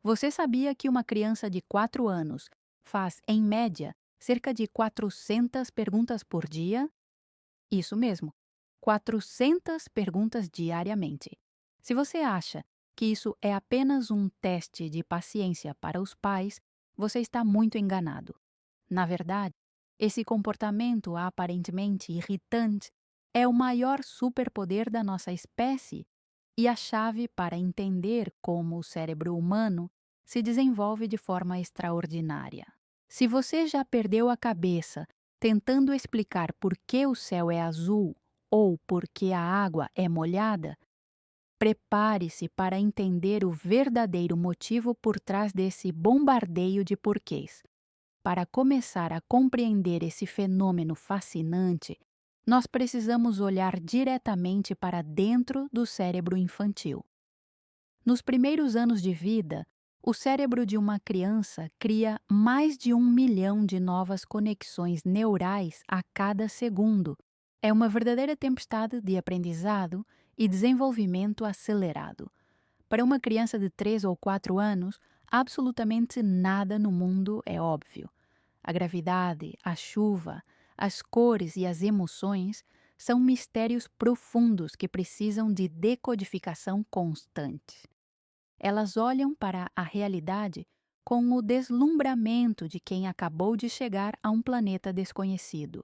Você sabia que uma criança de 4 anos faz, em média, cerca de 400 perguntas por dia? Isso mesmo, 400 perguntas diariamente. Se você acha que isso é apenas um teste de paciência para os pais, você está muito enganado. Na verdade, esse comportamento aparentemente irritante é o maior superpoder da nossa espécie e a chave para entender como o cérebro humano se desenvolve de forma extraordinária. Se você já perdeu a cabeça tentando explicar por que o céu é azul ou por que a água é molhada, prepare-se para entender o verdadeiro motivo por trás desse bombardeio de porquês. Para começar a compreender esse fenômeno fascinante, nós precisamos olhar diretamente para dentro do cérebro infantil. Nos primeiros anos de vida, o cérebro de uma criança cria mais de 1 milhão de novas conexões neurais a cada segundo. É uma verdadeira tempestade de aprendizado e desenvolvimento acelerado. Para uma criança de 3 ou 4 anos, absolutamente nada no mundo é óbvio. A gravidade, a chuva, as cores e as emoções são mistérios profundos que precisam de decodificação constante. Elas olham para a realidade com o deslumbramento de quem acabou de chegar a um planeta desconhecido.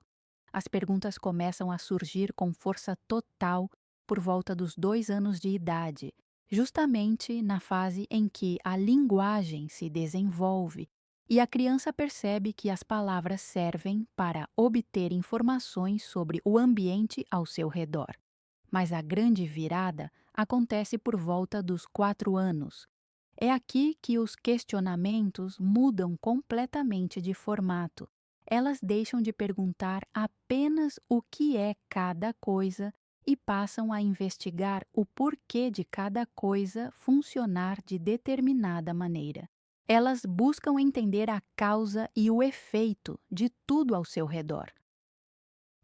As perguntas começam a surgir com força total por volta dos 2 anos de idade, justamente na fase em que a linguagem se desenvolve e a criança percebe que as palavras servem para obter informações sobre o ambiente ao seu redor. Mas a grande virada acontece por volta dos 4 anos. É aqui que os questionamentos mudam completamente de formato. Elas deixam de perguntar apenas o que é cada coisa e passam a investigar o porquê de cada coisa funcionar de determinada maneira. Elas buscam entender a causa e o efeito de tudo ao seu redor.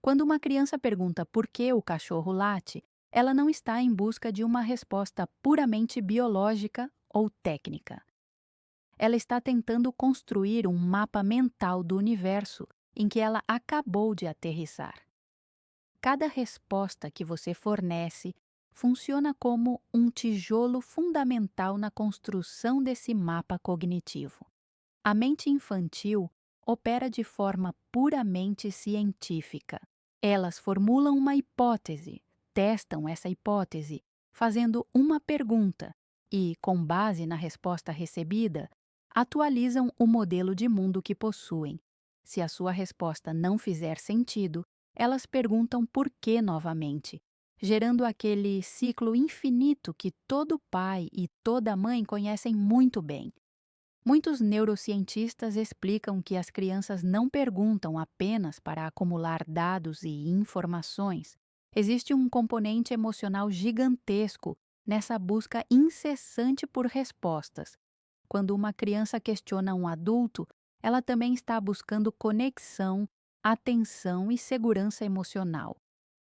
Quando uma criança pergunta por que o cachorro late, ela não está em busca de uma resposta puramente biológica ou técnica. Ela está tentando construir um mapa mental do universo em que ela acabou de aterrissar. Cada resposta que você fornece funciona como um tijolo fundamental na construção desse mapa cognitivo. A mente infantil opera de forma puramente científica. Elas formulam uma hipótese, testam essa hipótese, fazendo uma pergunta e, com base na resposta recebida, atualizam o modelo de mundo que possuem. Se a sua resposta não fizer sentido, elas perguntam por que novamente, gerando aquele ciclo infinito que todo pai e toda mãe conhecem muito bem. Muitos neurocientistas explicam que as crianças não perguntam apenas para acumular dados e informações. Existe um componente emocional gigantesco nessa busca incessante por respostas. Quando uma criança questiona um adulto, ela também está buscando conexão, atenção e segurança emocional.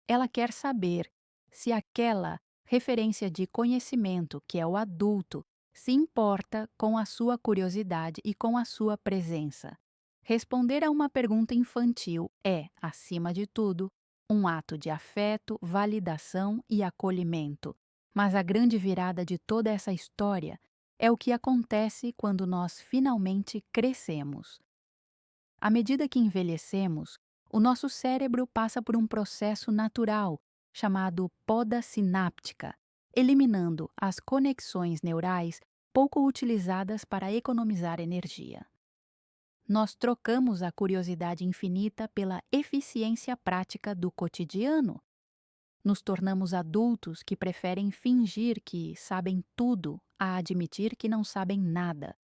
Ela quer saber se aquela referência de conhecimento, que é o adulto, se importa com a sua curiosidade e com a sua presença. Responder a uma pergunta infantil é, acima de tudo, um ato de afeto, validação e acolhimento. Mas a grande virada de toda essa história é o que acontece quando nós finalmente crescemos. À medida que envelhecemos, o nosso cérebro passa por um processo natural chamado poda sináptica, eliminando as conexões neurais pouco utilizadas para economizar energia. Nós trocamos a curiosidade infinita pela eficiência prática do cotidiano. Nos tornamos adultos que preferem fingir que sabem tudo a admitir que não sabem nada.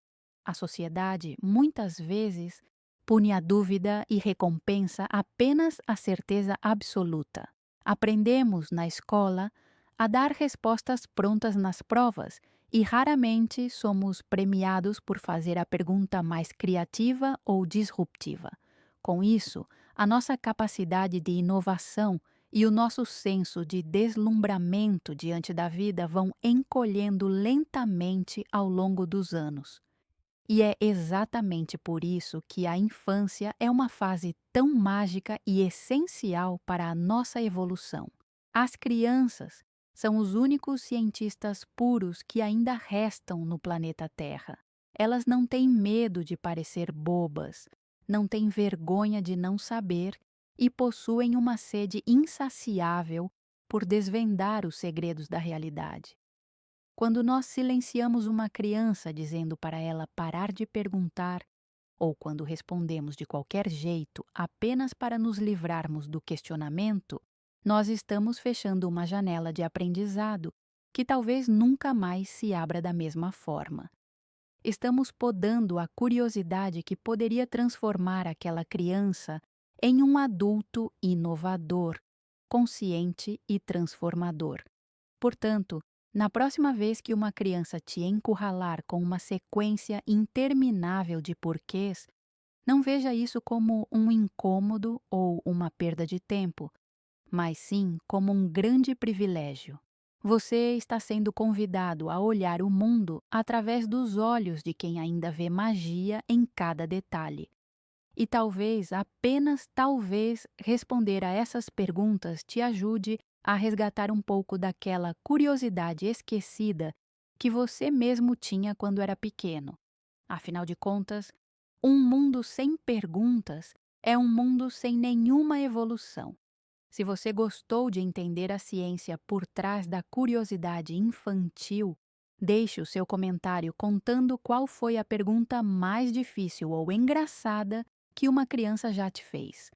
A sociedade, muitas vezes, pune a dúvida e recompensa apenas a certeza absoluta. Aprendemos, na escola, a dar respostas prontas nas provas e raramente somos premiados por fazer a pergunta mais criativa ou disruptiva. Com isso, a nossa capacidade de inovação e o nosso senso de deslumbramento diante da vida vão encolhendo lentamente ao longo dos anos. E é exatamente por isso que a infância é uma fase tão mágica e essencial para a nossa evolução. As crianças são os únicos cientistas puros que ainda restam no planeta Terra. Elas não têm medo de parecer bobas, não têm vergonha de não saber e possuem uma sede insaciável por desvendar os segredos da realidade. Quando nós silenciamos uma criança dizendo para ela parar de perguntar, ou quando respondemos de qualquer jeito apenas para nos livrarmos do questionamento, nós estamos fechando uma janela de aprendizado que talvez nunca mais se abra da mesma forma. Estamos podando a curiosidade que poderia transformar aquela criança em um adulto inovador, consciente e transformador. Portanto, na próxima vez que uma criança te encurralar com uma sequência interminável de porquês, não veja isso como um incômodo ou uma perda de tempo, mas sim como um grande privilégio. Você está sendo convidado a olhar o mundo através dos olhos de quem ainda vê magia em cada detalhe. E talvez, apenas talvez, responder a essas perguntas te ajude a resgatar um pouco daquela curiosidade esquecida que você mesmo tinha quando era pequeno. Afinal de contas, um mundo sem perguntas é um mundo sem nenhuma evolução. Se você gostou de entender a ciência por trás da curiosidade infantil, deixe o seu comentário contando qual foi a pergunta mais difícil ou engraçada que uma criança já te fez.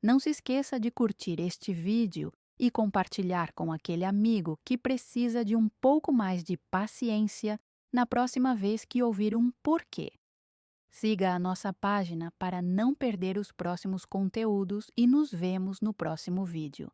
Não se esqueça de curtir este vídeo e compartilhar com aquele amigo que precisa de um pouco mais de paciência na próxima vez que ouvir um porquê. Siga a nossa página para não perder os próximos conteúdos e nos vemos no próximo vídeo.